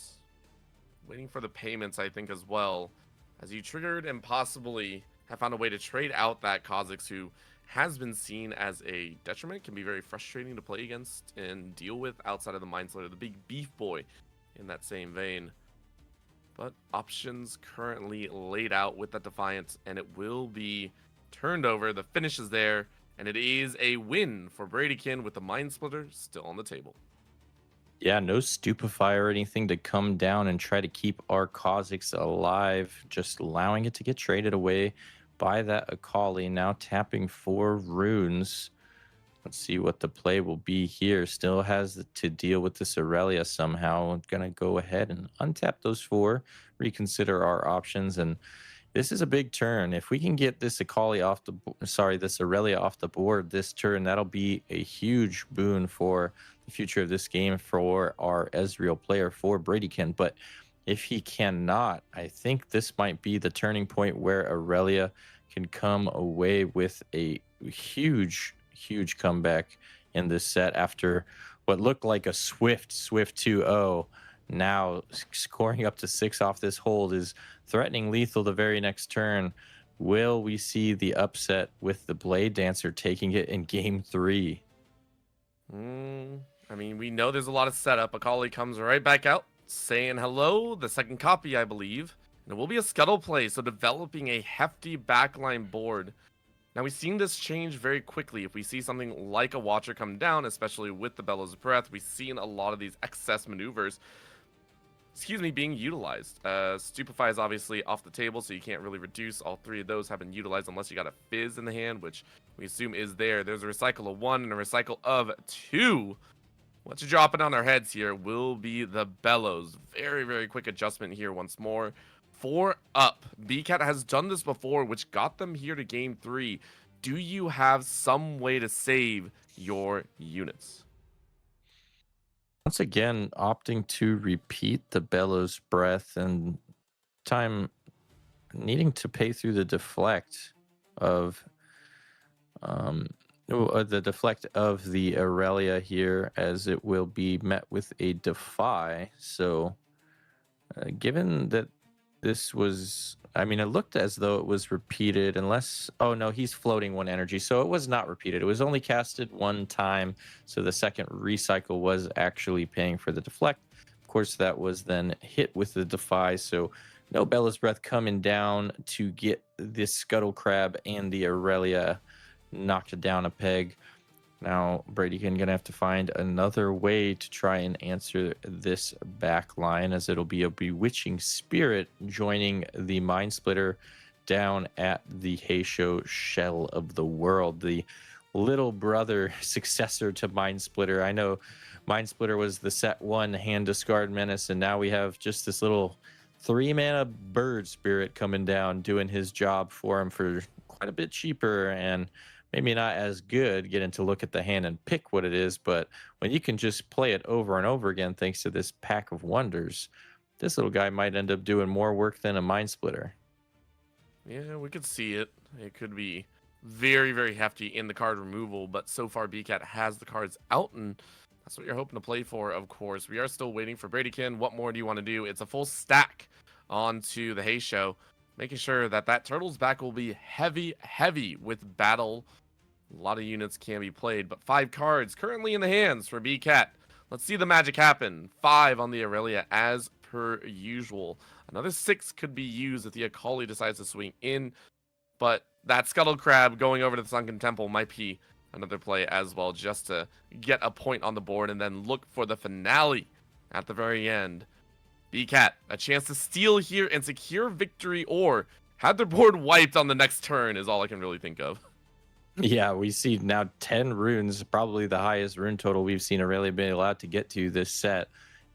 waiting for the payments, I think, as well, as you triggered and possibly have found a way to trade out that Kha'Zix, who has been seen as a detriment, can be very frustrating to play against and deal with outside of the Mind Slitter, the big beef boy in that same vein. But options currently laid out with that Defiance, and it will be turned over. The finish is there, and it is a win for Bradykin with the Mind Splitter still on the table. Yeah, no Stupefy or anything to come down and try to keep our Kha'Zix alive, just allowing it to get traded away by that Akali, now tapping 4 runes. Let's see what the play will be here. Still has to deal with this Irelia somehow. I'm going to go ahead and untap those 4, reconsider our options, and this is a big turn. If we can get this this Irelia off the board this turn, that'll be a huge boon for the future of this game for our Ezreal player, for Bradykin. But if he cannot, I think this might be the turning point where Irelia can come away with a huge comeback in this set after what looked like a swift 2-0. Now scoring up to 6 off this hold is threatening lethal the very next turn. Will we see the upset with the Blade Dancer taking it in game 3? I mean, we know there's a lot of setup. Akali comes right back out, saying hello. The second copy, I believe. And it will be a scuttle play, so developing a hefty backline board. Now, we've seen this change very quickly. If we see something like a Watcher come down, especially with the Bellows of Breath, we've seen a lot of these excess maneuvers being utilized. Stupefy is obviously off the table, so you can't really reduce. All 3 of those have been utilized unless you got a Fizz in the hand, which we assume is there. There's a recycle of 1 and a recycle of 2. What's dropping on our heads here will be the Bellows. Very quick adjustment here once more. 4 up. BCat has done this before, which got them here to game 3. Do you have some way to save your units? Once again, opting to repeat the Bellows Breath, and time needing to pay through the deflect of The deflect of the Irelia here, as it will be met with a defy. So, given that this was, I mean, it looked as though it was repeated, unless, oh no, he's floating one energy. So it was not repeated. It was only casted one time. So the second recycle was actually paying for the deflect. Of course, that was then hit with the defy. So no Bella's Breath coming down to get this Scuttle Crab and the Irelia knocked down a peg. Now, Bradykin gonna have to find another way to try and answer this back line, as it'll be a Bewitching Spirit joining the Mind Splitter down at the Heisho Shell of the World, the little brother successor to Mind Splitter. I know Mind Splitter was the set 1 hand discard menace, and now we have just this little 3-mana bird spirit coming down doing his job for him for quite a bit cheaper, and maybe not as good getting to look at the hand and pick what it is, but when you can just play it over and over again thanks to this pack of wonders, this little guy might end up doing more work than a Mind Splitter. Yeah, we could see it. It could be very, very hefty in the card removal, but so far BCat has the cards out, and that's what you're hoping to play for, of course. We are still waiting for Bradykin. What more do you want to do? It's a full stack onto the Heisho, making sure that that Turtle's back will be heavy, heavy with battle. A lot of units can be played, but 5 cards currently in the hands for BCat. Let's see the magic happen. 5 on the Irelia as per usual. Another 6 could be used if the Akali decides to swing in, but that Scuttle Crab going over to the Sunken Temple might be another play as well, just to get a point on the board and then look for the finale at the very end. BCat, a chance to steal here and secure victory, or have their board wiped on the next turn is all I can really think of. Yeah, we see now 10 runes, probably the highest rune total we've seen Aurelia be allowed to get to this set.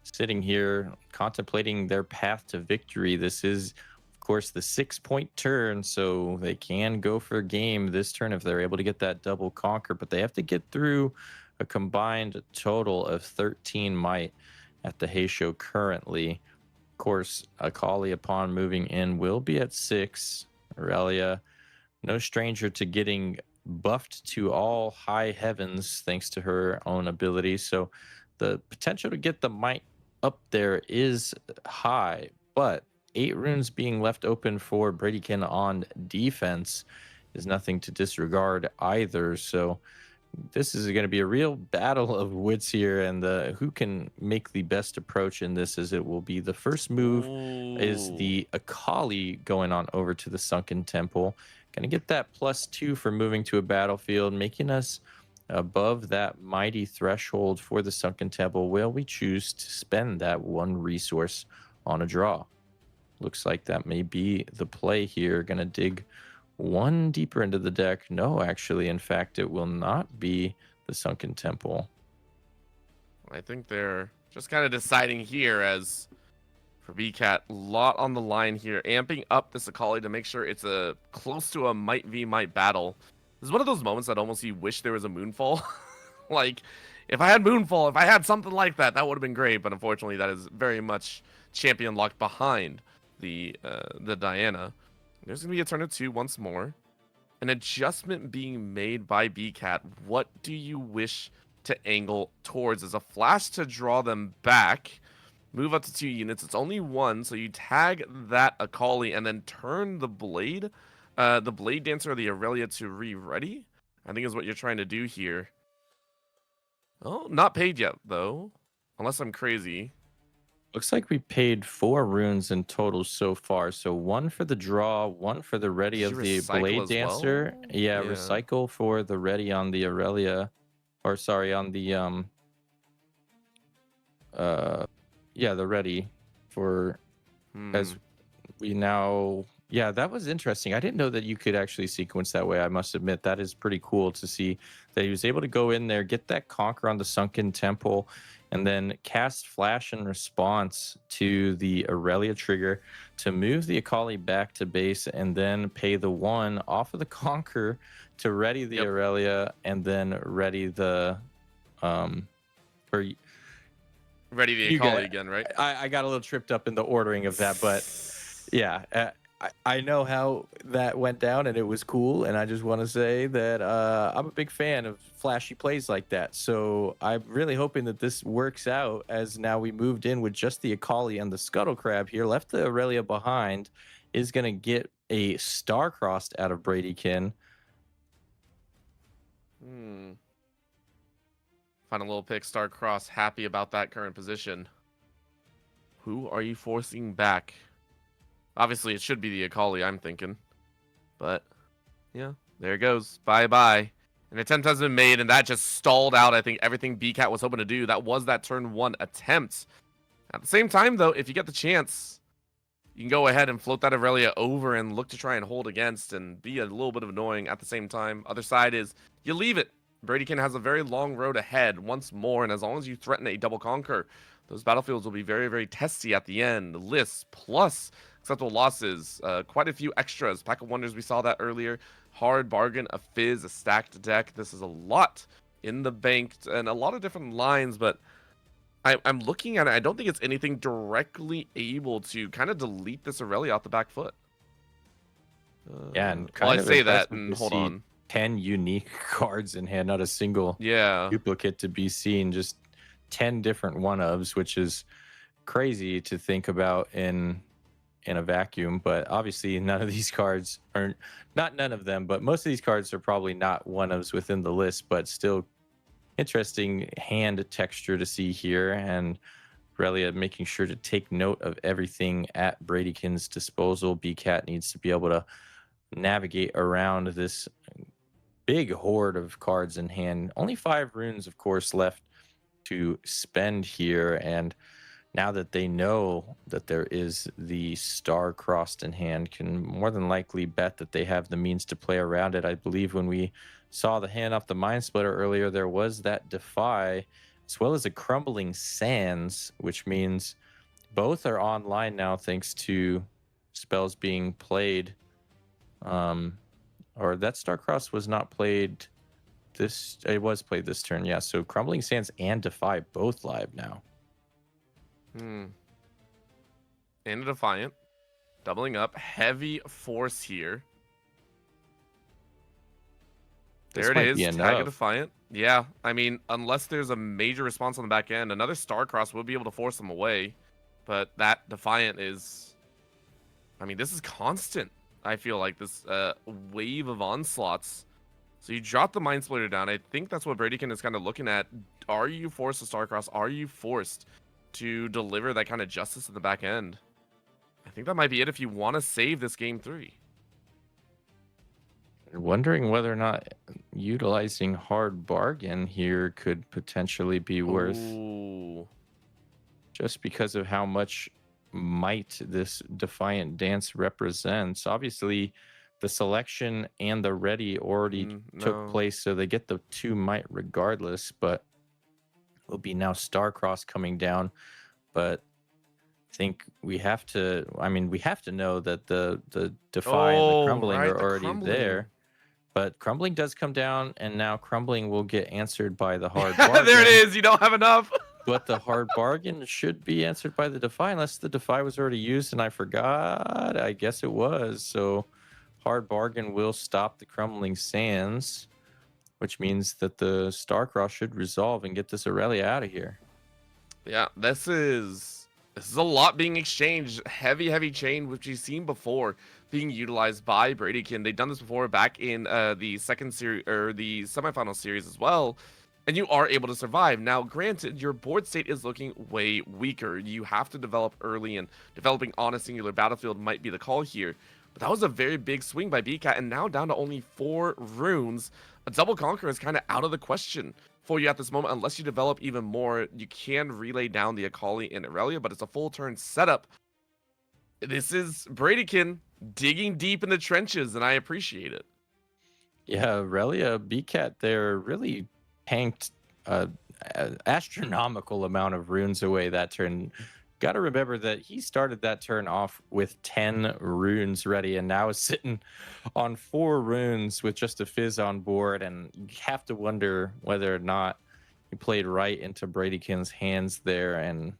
Sitting here contemplating their path to victory. This is, of course, the 6-point turn, so they can go for game this turn if they're able to get that double conquer, but they have to get through a combined total of 13 might at the Heisho currently. Of course, Akali, upon moving in, will be at 6. Aurelia, no stranger to getting buffed to all high heavens thanks to her own ability, so the potential to get the might up there is high, but 8 runes being left open for Bradykin on defense is nothing to disregard either. So this is going to be a real battle of wits here, and who can make the best approach in this, as it will be the first move is the Akali going on over to the Sunken Temple. Going to get that +2 for moving to a battlefield, making us above that mighty threshold for the Sunken Temple. Will we choose to spend that 1 resource on a draw? Looks like that may be the play here. Going to dig 1 deeper into the deck. No, actually, in fact, it will not be the Sunken Temple. I think they're just kind of deciding here, as for BCat, a lot on the line here, amping up this Akali to make sure it's a close to a might v might battle. This is one of those moments that almost you wish there was a Moonfall. Like, if I had Moonfall, if I had something like that, that would have been great. But unfortunately, that is very much champion locked behind the Diana. There's going to be a turn of 2 once more. An adjustment being made by BCat. What do you wish to angle towards? As a flash to draw them back. Move up to 2 units. It's only 1, so you tag that Akali and then turn the Blade Dancer or the Irelia to re-ready, I think is what you're trying to do here. Oh, not paid yet, though. Unless I'm crazy. Looks like we paid 4 runes in total so far. So 1 for the draw, 1 for the ready Did of you the recycle Blade as Dancer. well? Yeah, Yeah. recycle for the ready on the Aurelia. Or sorry, on the the ready for as we now. Yeah, that was interesting. I didn't know that you could actually sequence that way. I must admit, that is pretty cool to see that he was able to go in there, get that conquer on the Sunken Temple, and then cast Flash in response to the Irelia trigger to move the Akali back to base, and then pay the 1 off of the conquer to ready the Irelia, and then ready the ready the Akali again, right? I got a little tripped up in the ordering of that, but yeah, I know how that went down and it was cool, and I just want to say that I'm a big fan of flashy plays like that. So I'm really hoping that this works out, as now we moved in with just the Akali and the Scuttle Crab here, left the Irelia behind, is going to get a Star-Crossed out of Bradykin. Final little pick, Star Cross, happy about that current position. Who are you forcing back? Obviously, it should be the Akali, I'm thinking. But, yeah, there it goes. Bye-bye. An attempt has been made, and that just stalled out, I think, everything BCat was hoping to do. That was that turn 1 attempt. At the same time, though, if you get the chance, you can go ahead and float that Irelia over and look to try and hold against and be a little bit of annoying at the same time. Other side is, you leave it. Bradykin has a very long road ahead once more, and as long as you threaten a double conquer, those battlefields will be very, very testy at the end. Lists plus acceptable losses, quite a few extras. Pack of Wonders, we saw that earlier. Hard bargain, a Fizz, a stacked deck. This is a lot in the bank and a lot of different lines, but I'm looking at it. I don't think it's anything directly able to kind of delete this Irelia off the back foot. Yeah, and well, I kind of say that, impressive and to hold see on. 10 unique cards in hand, not a single Yeah. duplicate to be seen, just 10 different one-ofs, which is crazy to think about in a vacuum. But obviously none of these cards are, not none of them, but most of these cards are probably not one-ofs within the list, but still interesting hand texture to see here. And Irelia making sure to take note of everything at Bradykin's disposal. BCat needs to be able to navigate around this big horde of cards in hand. Only 5 runes, of course, left to spend here. And now that they know that there is the Star Crossed in hand, can more than likely bet that they have the means to play around it. I believe when we saw the hand off the Mind Splitter earlier, there was that Defy, as well as a Crumbling Sands, which means both are online now thanks to spells being played. Or that Starcross was not played this, it was played this turn, yeah. So Crumbling Sands and Defy both live now. And a Defiant. Doubling up. Heavy force here. There it is. Tag a Defiant. Yeah, I mean, unless there's a major response on the back end, another Starcross will be able to force them away. But that Defiant is... I mean, this is constant. I feel like this wave of onslaughts. So you drop the Mind Splitter down. I think that's what Bradykin is kind of looking at. Are you forced to Starcross? Are you forced to deliver that kind of justice in the back end? I think that might be it if you want to save this game 3. Wondering whether or not utilizing Hard Bargain here could potentially be worth, just because of how much might this Defiant Dance represents. Obviously, the selection and the ready already took place, so they get the 2 might regardless, but will be now Starcross coming down. But I think we have to, I mean, we have to know that the Defy and the Crumbling are already there. But Crumbling does come down, and now Crumbling will get answered by the Hard Bargain. There it is. You don't have enough. But the Hard Bargain should be answered by the Defy, unless the Defy was already used and I forgot. I guess it was. So Hard Bargain will stop the Crumbling Sands, which means that the Starcross should resolve and get this Irelia out of here. Yeah, this is a lot being exchanged. Heavy chain, which you've seen before, being utilized by Bradykin. They've done this before back in the second series or the semifinal series as well. And you are able to survive. Now, granted, your board state is looking way weaker. You have to develop early, and developing on a singular battlefield might be the call here. But that was a very big swing by BCat, and now down to only 4 runes. A double conquer is kind of out of the question for you at this moment, unless you develop even more. You can relay down the Akali and Irelia, but it's a full turn setup. This is Bradykin digging deep in the trenches, and I appreciate it. Yeah, Irelia, BCat, they're really tanked an astronomical amount of runes away that turn. Got to remember that he started that turn off with 10 runes ready, and now is sitting on 4 runes with just a Fizz on board. And you have to wonder whether or not he played right into Bradykin's hands there, and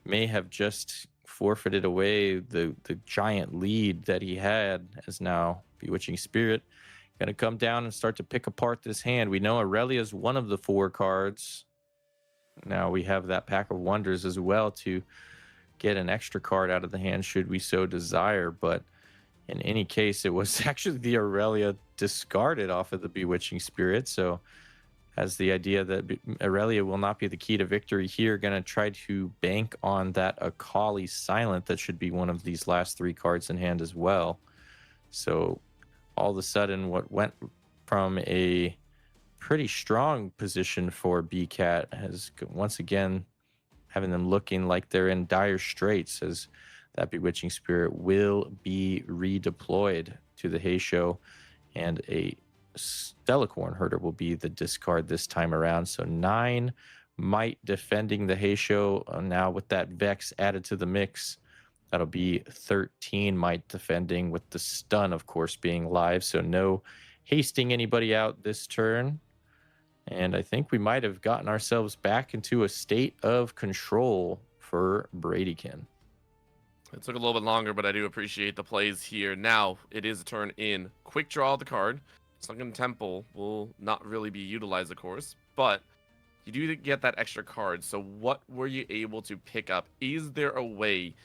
may have just forfeited away the giant lead that he had, as now Bewitching Spirit going to come down and start to pick apart this hand. We know Irelia is one of the 4 cards. Now we have that Pack of Wonders as well to get an extra card out of the hand should we so desire. But in any case, it was actually the Irelia discarded off of the Bewitching Spirit. So has the idea that Irelia will not be the key to victory here. Going to try to bank on that Akali Silent. That should be one of these last 3 cards in hand as well. So all of a sudden, what went from a pretty strong position for BCat has once again having them looking like they're in dire straits, as that Bewitching Spirit will be redeployed to the Hay Show, and a Stellacorn Herder will be the discard this time around. So 9 might defending the Hay Show. Now with that Vex added to the mix, that'll be 13 might defending, with the stun, of course, being live. So no hasting anybody out this turn. And I think we might have gotten ourselves back into a state of control for Bradykin. It took a little bit longer, but I do appreciate the plays here. Now it is a turn in. Quick draw of the card. Sunken Temple will not really be utilized, of course, but you do get that extra card. So what were you able to pick up? Is there a way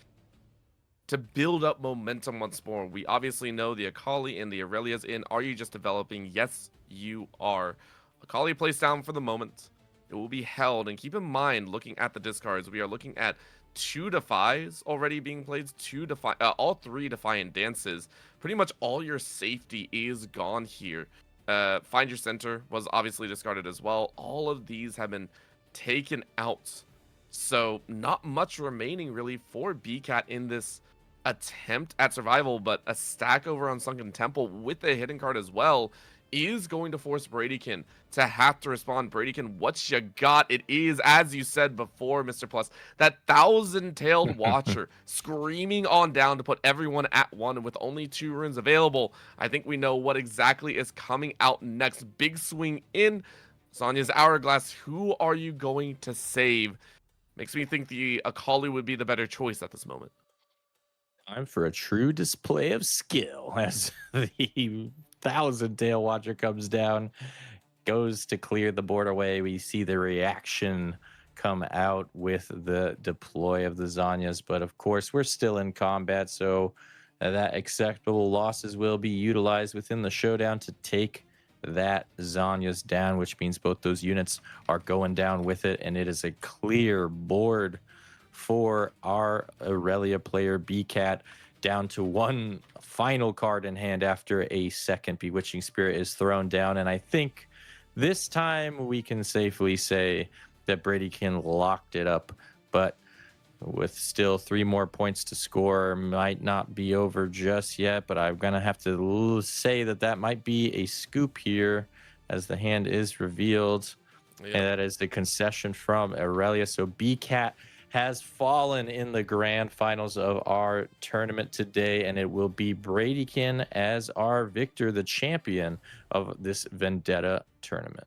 to build up momentum once more? We obviously know the Akali and the Irelia's in. Are you just developing? Yes, you are. Akali placed down for the moment. It will be held. And keep in mind, looking at the discards, we are looking at 2 Defies already being played, 2 Defy, all 3 Defiant Dances. Pretty much all your safety is gone here. Find Your Center was obviously discarded as well. All of these have been taken out. So not much remaining really for BCat in this attempt at survival, but a stack over on Sunken Temple with a hidden card as well is going to force Bradykin to have to respond. Bradykin, what you got? It is, as you said before, Mr. Plus, that 1,000-tailed watcher screaming on down to put everyone at 1 with only 2 runes available. I think we know what exactly is coming out next. Big swing in Sonya's Hourglass. Who are you going to save? Makes me think the Akali would be the better choice at this moment. Time for a true display of skill as the 1,000-tail watcher comes down, goes to clear the board away. We see the reaction come out with the deploy of the Zhonya's, but of course we're still in combat, so that acceptable losses will be utilized within the showdown to take that Zhonya's down, which means both those units are going down with it, and it is a clear board for our Irelia player BCat, down to 1 final card in hand after a second Bewitching Spirit is thrown down. And I think this time we can safely say that Bradykin locked it up, but with still 3 more points to score, might not be over just yet, but I'm gonna have to say that that might be a scoop here as the hand is revealed. And that is the concession from Irelia. So BCat has fallen in the grand finals of our tournament today, and it will be Bradykin as our victor, the champion of this Vendetta tournament.